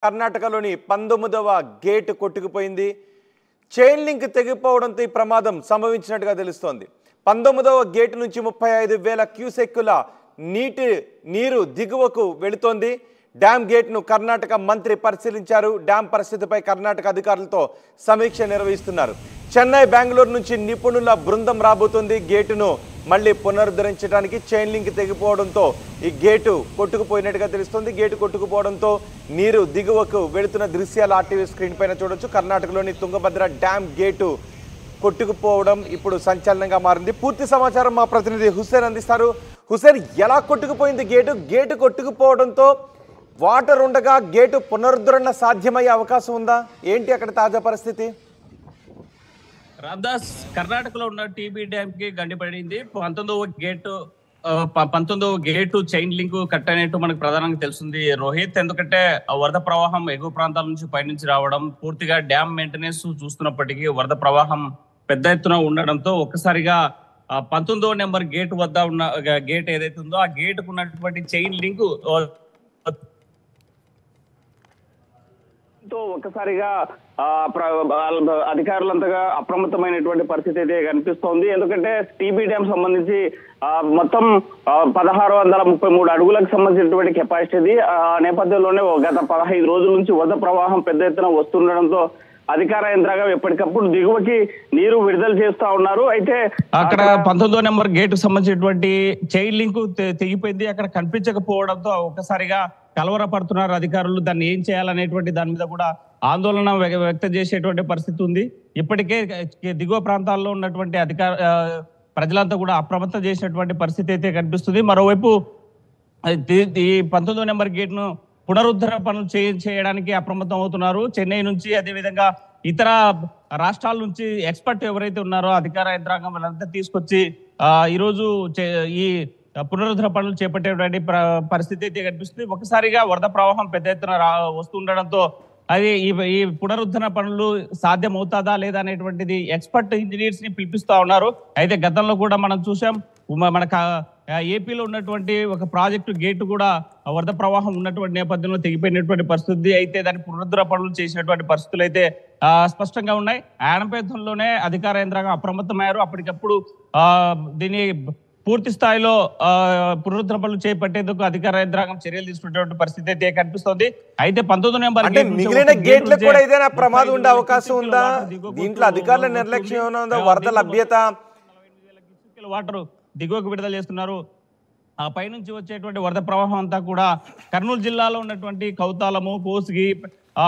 కర్ణాటకలోని 19వ గేట్ కొట్టుకుపోయింది. Chain link తెగిపోవడంతో ఈ ప్రమాదం సంభవించినట్టుగా తెలుస్తోంది. 19వ గేట్ నుంచి 35,000 క్యూసెక్కుల నీరు దిగువకు వెళుతోంది. డ్యామ్ గేట్ను కర్ణాటక మంత్రి పరిశీలించారు. డ్యామ్ పరిస్థితిపై కర్ణాటక అధికారులతో సమీక్ష నిర్వహిస్తున్నారు. చెన్నై, బెంగళూరు నుంచి నిపుణుల బృందం రాబోతుంది. గేటును మళ్ళీ పునరుద్ధరించడానికి చైన్ లింక్ తెగిపోవడంతో ఈ గేటు కొట్టుకుపోయినట్టుగా తెలుస్తుంది. గేటు కొట్టుకుపోవడంతో నీరు దిగువకు వెళుతున్న దృశ్యాలు ఆర్టీవీ స్క్రీన్ పైన చూడొచ్చు. కర్ణాటకలోని తుంగభద్ర డ్యామ్ గేటు కొట్టుకుపోవడం ఇప్పుడు సంచలనంగా మారింది. పూర్తి సమాచారం మా ప్రతినిధి హుస్సేన్ అందిస్తారు. హుస్సేన్, ఎలా కొట్టుకుపోయింది గేటు కొట్టుకుపోవడంతో వాటర్ ఉండగా గేటు పునరుద్ధరణ సాధ్యమయ్యే అవకాశం ఉందా? ఏంటి అక్కడ తాజా పరిస్థితి? రామ్దాస్, కర్ణాటకలో ఉన్న టీబీ డ్యామ్ కి గండిపడింది. 19వ గేటు చైన్ లింక్ కట్ అయినట్టు మనకు ప్రధానంగా తెలుస్తుంది రోహిత్. ఎందుకంటే వరద ప్రవాహం ఎగువ ప్రాంతాల నుంచి పైనుంచి రావడం, పూర్తిగా డ్యామ్ మెయింటెనెన్స్ చూస్తున్నప్పటికీ వరద ప్రవాహం పెద్ద ఎత్తున ఉండడంతో ఒక్కసారిగా 19వ నెంబర్ గేట్ వద్ద ఉన్న గేట్ ఏదైతే ఉందో ఆ గేటుకు ఉన్నటువంటి చైన్ లింక్ ఒక్కసారిగా అధికారులంతగా అప్రమత్తమైనటువంటి పరిస్థితి అయితే కనిపిస్తోంది. ఎందుకంటే టీబీ డ్యామ్ సంబంధించి మొత్తం 1633 అడుగులకు సంబంధించినటువంటి కెపాసిటీ. ఆ నేపథ్యంలోనే గత 15 రోజుల నుంచి వరద ప్రవాహం పెద్ద ఎత్తున వస్తుండడంతో అధికార యంత్రాంగం ఎప్పటికప్పుడు దిగువకి నీరు విడుదల చేస్తా ఉన్నారు. అయితే అక్కడ 19వ నెంబర్ గేట్ సంబంధించినటువంటి చైన్ లింక్ తెగిపోయింది. అక్కడ కనిపించకపోవడంతో ఒక్కసారిగా కలవరపడుతున్నారు అధికారులు. దాన్ని ఏం చేయాలనేటువంటి దాని మీద కూడా ఆందోళన వ్యక్తం చేసేటువంటి పరిస్థితి ఉంది. ఇప్పటికే దిగువ ప్రాంతాల్లో ఉన్నటువంటి ప్రజలంతా కూడా అప్రమత్తం చేసినటువంటి పరిస్థితి అయితే కనిపిస్తుంది. మరోవైపు ఈ 19వ నెంబర్ గేట్ ను పునరుద్ధరణ పనులు చేయడానికి అప్రమత్తం అవుతున్నారు. చెన్నై నుంచి, అదేవిధంగా ఇతర రాష్ట్రాల నుంచి ఎక్స్పర్ట్ ఎవరైతే ఉన్నారో అధికార యంత్రాంగం వాళ్ళంతా తీసుకొచ్చి ఈరోజు ఈ పునరుద్ధరణ పనులు చేపట్టేటువంటి పరిస్థితి అయితే కనిపిస్తుంది. ఒకసారిగా వరద ప్రవాహం పెద్ద ఎత్తున వస్తుండడంతో అది ఈ పునరుద్ధరణ పనులు సాధ్యం అవుతాదా లేదా అనేటువంటిది ఎక్స్పర్ట్ ఇంజనీర్స్ ని పిలిపిస్తా ఉన్నారు. అయితే గతంలో కూడా మనం చూసాం, మన ఏపీలో ఉన్నటువంటి ఒక ప్రాజెక్టు గేటు కూడా వరద ప్రవాహం ఉన్నటువంటి నేపథ్యంలో తెగిపోయినటువంటి పరిస్థితి. అయితే దాని పునరుద్ధరణ పనులు చేసినటువంటి పరిస్థితులు అయితే స్పష్టంగా ఉన్నాయి. ఆనపేతంలోనే అధికార యంత్రాంగం అప్రమత్తమయ్యారు. అప్పటికప్పుడు దీన్ని పూర్తి స్థాయిలో పునరుద్ధరణ పనులు చేపట్టేందుకు అధికార యంత్రాంగం చర్యలు తీసుకునేటువంటి పరిస్థితి అయితే కనిపిస్తోంది. అయితే 19వ నెంబర్ మిగిలిన గేట్లకు కూడా ఏదైనా ప్రమాదం ఉండే అవకాశం ఉందా? దీంట్లో అధికారుల నిర్లక్ష్యం ఉందా? వరద లభ్యత వాటర్ దిగువకు విడుదల చేస్తున్నారు. ఆ పైనుంచి వచ్చేటువంటి వరద ప్రవాహం అంతా కూడా కర్నూలు జిల్లాలో ఉన్నటువంటి కౌతాలము, కోసిగి,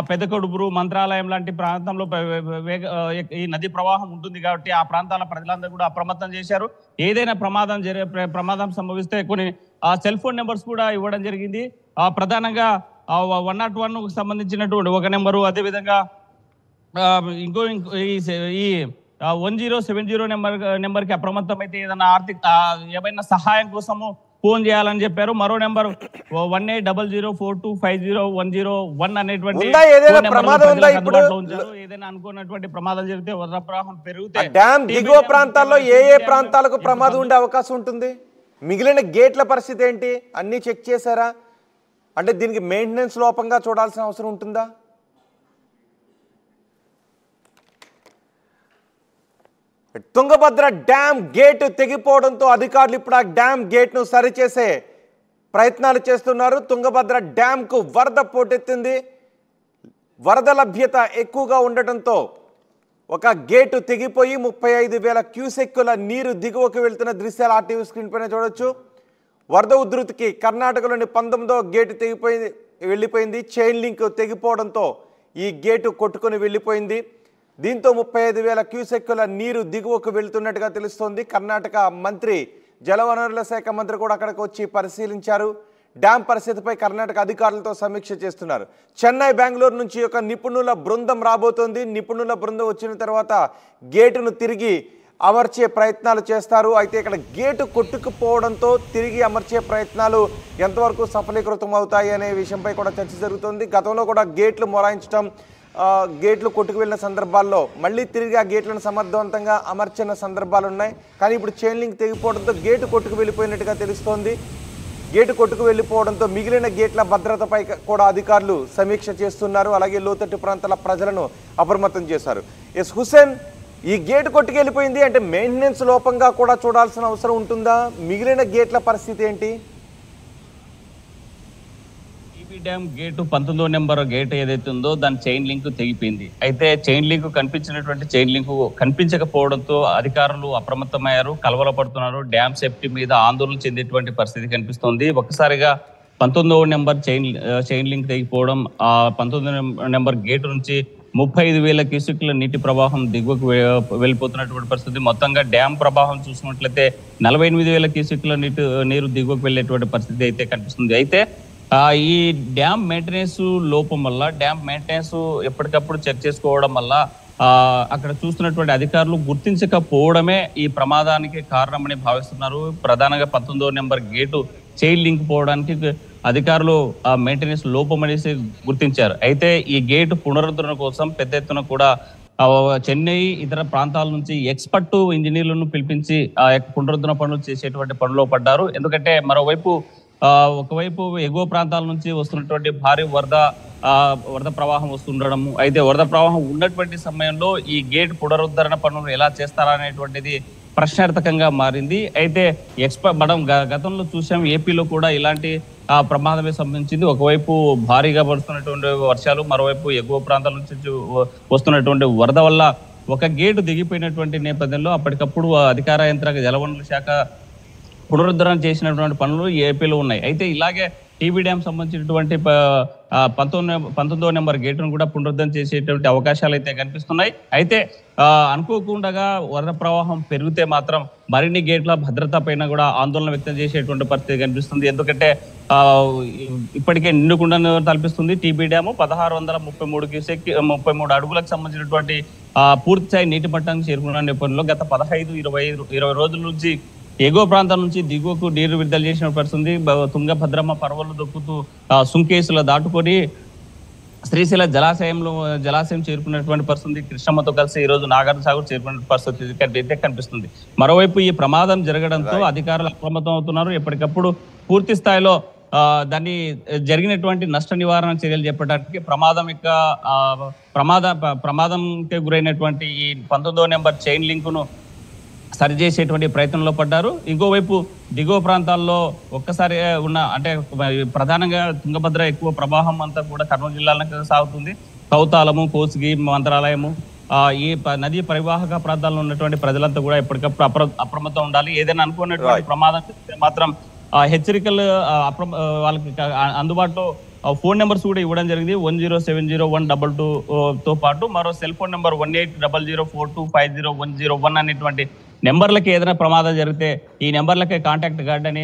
పెద్దకొడుపురు, మంత్రాలయం లాంటి ప్రాంతంలో ఈ నది ప్రవాహం ఉంటుంది కాబట్టి ఆ ప్రాంతాల ప్రజలందరూ కూడా అప్రమత్తం చేశారు. ఏదైనా ప్రమాదం సంభవిస్తే కొన్ని సెల్ ఫోన్ నెంబర్స్ కూడా ఇవ్వడం జరిగింది. ప్రధానంగా 101 సంబంధించినటువంటి ఒక నెంబరు, అదేవిధంగా ఇంకో ఈ 1070 నెంబర్కి అప్రమత్తం అయితే ఏమైనా సహాయం కోసము ఫోన్ చేయాలని చెప్పారు. మరో నెంబర్ 180042501001 అనేటువంటి ఏదైనా అనుకున్నటువంటి ప్రమాదం జరిగితే వరద ప్రవాహం పెరిగితే డ్యామ్ దిగువ ప్రాంతాల్లో ఏ ప్రాంతాలకు ప్రమాదం ఉండే అవకాశం ఉంటుంది? మిగిలిన గేట్ల పరిస్థితి ఏంటి? అన్ని చెక్ చేశారా? అంటే దీనికి మెయింటెనెన్స్ లోపంగా చూడాల్సిన అవసరం ఉంటుందా? తుంగభద్ర డ్యామ్ గేటు తెగిపోవడంతో అధికారులు ఇప్పుడు ఆ డ్యామ్ గేట్ను సరిచేసే ప్రయత్నాలు చేస్తున్నారు. తుంగభద్ర డ్యామ్కు వరద పోటెత్తింది. వరద లభ్యత ఎక్కువగా ఉండటంతో ఒక గేటు తెగిపోయి 35,000 క్యూసెక్కుల నీరు దిగువకు వెళ్తున్న దృశ్యాలు ఆర్టీవీ స్క్రీన్ పైన చూడొచ్చు. వరద ఉధృతికి కర్ణాటకలోని 19వ గేటు వెళ్ళిపోయింది. చైన్ లింక్ తెగిపోవడంతో ఈ గేటు కొట్టుకొని వెళ్ళిపోయింది. దీంతో 35,000 క్యూసెక్కుల నీరు దిగువకు వెళ్తున్నట్టుగా తెలుస్తోంది. కర్ణాటక మంత్రి, జలవనరుల శాఖ మంత్రి కూడా అక్కడికి వచ్చి పరిశీలించారు. డ్యామ్ పరిస్థితిపై కర్ణాటక అధికారులతో సమీక్ష చేస్తున్నారు. చెన్నై, బెంగళూరు నుంచి ఒక నిపుణుల బృందం రాబోతోంది. నిపుణుల బృందం వచ్చిన తర్వాత గేటును తిరిగి అమర్చే ప్రయత్నాలు చేస్తారు. అయితే ఇక్కడ గేటు కొట్టుకుపోవడంతో తిరిగి అమర్చే ప్రయత్నాలు ఎంతవరకు సఫలీకృతం అవుతాయి అనే విషయంపై కూడా చర్చ జరుగుతుంది. గతంలో కూడా గేట్లు మొరాయించడం, గేట్లు కొట్టుకు వెళ్ళిన సందర్భాల్లో మళ్ళీ తిరిగి ఆ గేట్లను సమర్థవంతంగా అమర్చిన సందర్భాలు ఉన్నాయి. కానీ ఇప్పుడు చైన్ లింక్ తెగిపోవడంతో గేటు కొట్టుకు వెళ్ళిపోయినట్టుగా తెలుస్తోంది. గేటు కొట్టుకు వెళ్ళిపోవడంతో మిగిలిన గేట్ల భద్రతపై కూడా అధికారులు సమీక్ష చేస్తున్నారు. అలాగే లోతట్టు ప్రాంతాల ప్రజలను అప్రమత్తం చేశారు. ఎస్ హుసేన్, ఈ గేటు కొట్టుకెళ్ళిపోయింది అంటే మెయింటెనెన్స్ లోపంగా కూడా చూడాల్సిన అవసరం ఉంటుందా? మిగిలిన గేట్ల పరిస్థితి ఏంటి? డ్యామ్ గేటు 19వ నెంబర్ గేట్ ఏదైతే ఉందో దాని చైన్ లింక్ తెగిపోయింది. అయితే చైన్ లింక్ కనిపించినటువంటి చైన్ లింక్ కనిపించకపోవడంతో అధికారులు అప్రమత్తమయ్యారు, కలవరపడుతున్నారు. డ్యామ్ సేఫ్టీ మీద ఆందోళన చెందేటువంటి పరిస్థితి కనిపిస్తోంది. ఒక్కసారిగా 19వ నెంబర్ చైన్ లింక్ తెగిపోవడం, ఆ 19వ నెంబర్ గేటు నుంచి 35,000 క్యూసెక్ల నీటి ప్రవాహం దిగువకు వెళ్ళిపోతున్నటువంటి పరిస్థితి. మొత్తంగా డ్యామ్ ప్రవాహం చూసినట్లయితే 48,000 క్యూసెక్ల నీరు దిగువకు వెళ్ళేటువంటి పరిస్థితి అయితే కనిపిస్తుంది. అయితే ఈ డ్యామ్ మెయింటెనెన్స్ లోపం వల్ల, డ్యామ్ మెయింటెనెన్స్ ఎప్పటికప్పుడు చెక్ చేసుకోవడం వల్ల అక్కడ చూస్తున్నటువంటి అధికారులు గుర్తించకపోవడమే ఈ ప్రమాదానికి కారణమని భావిస్తున్నారు. ప్రధానంగా 19వ నెంబర్ గేటు చైన్ లింక్ పోవడానికి అధికారులు మెయింటెనెన్స్ లోపం అనేసి గుర్తించారు. అయితే ఈ గేటు పునరుద్ధరణ కోసం పెద్ద ఎత్తున కూడా చెన్నై ఇతర ప్రాంతాల నుంచి ఎక్స్పర్ట్ ఇంజనీర్లను పిలిపించి ఆ యొక్క పునరుద్ధరణ పనులు చేసేటువంటి పనిలో పడ్డారు. ఎందుకంటే మరోవైపు ఒకవైపు ఎగువ ప్రాంతాల నుంచి వస్తున్నటువంటి భారీ వరద ప్రవాహం వస్తుండడము, అయితే వరద ప్రవాహం ఉన్నటువంటి సమయంలో ఈ గేట్ పునరుద్ధరణ పనులు ఎలా చేస్తారా అనేటువంటిది ప్రశ్నార్థకంగా మారింది. అయితే మనం గతంలో చూసాం, ఏపీలో కూడా ఇలాంటి ప్రమాదమే సంభవించింది. ఒకవైపు భారీగా పడుతున్నటువంటి వర్షాలు, మరోవైపు ఎగువ ప్రాంతాల నుంచి వస్తున్నటువంటి వరద వల్ల ఒక గేటు దిగిపోయినటువంటి నేపథ్యంలో అప్పటికప్పుడు అధికార యంత్రాంగ జలవనరుల శాఖ పునరుద్ధరణ చేసినటువంటి పనులు ఏపీలో ఉన్నాయి. అయితే ఇలాగే టీబీ డ్యామ్ సంబంధించినటువంటి 19వ నెంబర్ గేటును కూడా పునరుద్ధరణ చేసేటువంటి అవకాశాలు అయితే కనిపిస్తున్నాయి. అయితే అనుకోకుండా వరద ప్రవాహం పెరిగితే మాత్రం మరిన్ని గేట్ల భద్రత పైన కూడా ఆందోళన వ్యక్తం చేసేటువంటి పరిస్థితి కనిపిస్తుంది. ఎందుకంటే ఇప్పటికే నిండుకుండా తలపిస్తుంది టీబీ డ్యాము. 1633 అడుగులకు సంబంధించినటువంటి పూర్తిస్థాయి నీటి మట్టానికి చేరుకున్న నేపథ్యంలో గత 15-20 రోజుల నుంచి ఎగువ ప్రాంతాల నుంచి దిగువకు నీరు విడుదల చేసిన పరిస్థితి. తుంగభద్రమ్మ పర్వలు దొక్కుతూ సుంకేసుల దాటుకొని శ్రీశైల జలాశయం చేరుకున్నటువంటి పరిస్థితి. కృష్ణమ్మతో కలిసి ఈ రోజు నాగార్జున సాగర్ చేరుకున్న పరిస్థితి అయితే కనిపిస్తుంది. మరోవైపు ఈ ప్రమాదం జరగడంతో అధికారులు అప్రమత్తం అవుతున్నారు. ఎప్పటికప్పుడు పూర్తి స్థాయిలో దాన్ని జరిగినటువంటి నష్ట నివారణ చర్యలు చేపట్టడానికి ప్రమాదంకి గురైనటువంటి ఈ 19వ నెంబర్ చైన్ లింకును సరిచేసేటువంటి ప్రయత్నంలో పడ్డారు. ఇంకోవైపు దిగువ ప్రాంతాల్లో ఒక్కసారి ఉన్న అంటే ప్రధానంగా తుంగభద్ర ఎక్కువ ప్రవాహం అంతా కూడా కర్నూలు జిల్లాలకు సాగుతుంది. కౌతాలము, కోసిగి, మంత్రాలయము, ఈ నదీ పరివాహక ప్రాంతాల్లో ఉన్నటువంటి ప్రజలంతా కూడా ఎప్పటికప్పుడు అప్రమత్తం ఉండాలి. ఏదైనా అనుకున్నటువంటి ప్రమాదం మాత్రం హెచ్చరికలు వాళ్ళకి అందుబాటులో ఫోన్ నెంబర్స్ కూడా ఇవ్వడం జరిగింది. 10701222తో పాటు మరో సెల్ ఫోన్ నెంబర్ 180042500101 అనేటువంటి నెంబర్లకి ఏదైనా ప్రమాదం జరిగితే ఈ నెంబర్లకే కాంటాక్ట్ గార్డ్ అని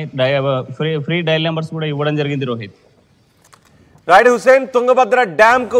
ఫ్రీ డయల్ నెంబర్స్ కూడా ఇవ్వడం జరిగింది. రోహిత్, రైట్ హుసేన్, తుంగభద్ర డ్యామ్ కు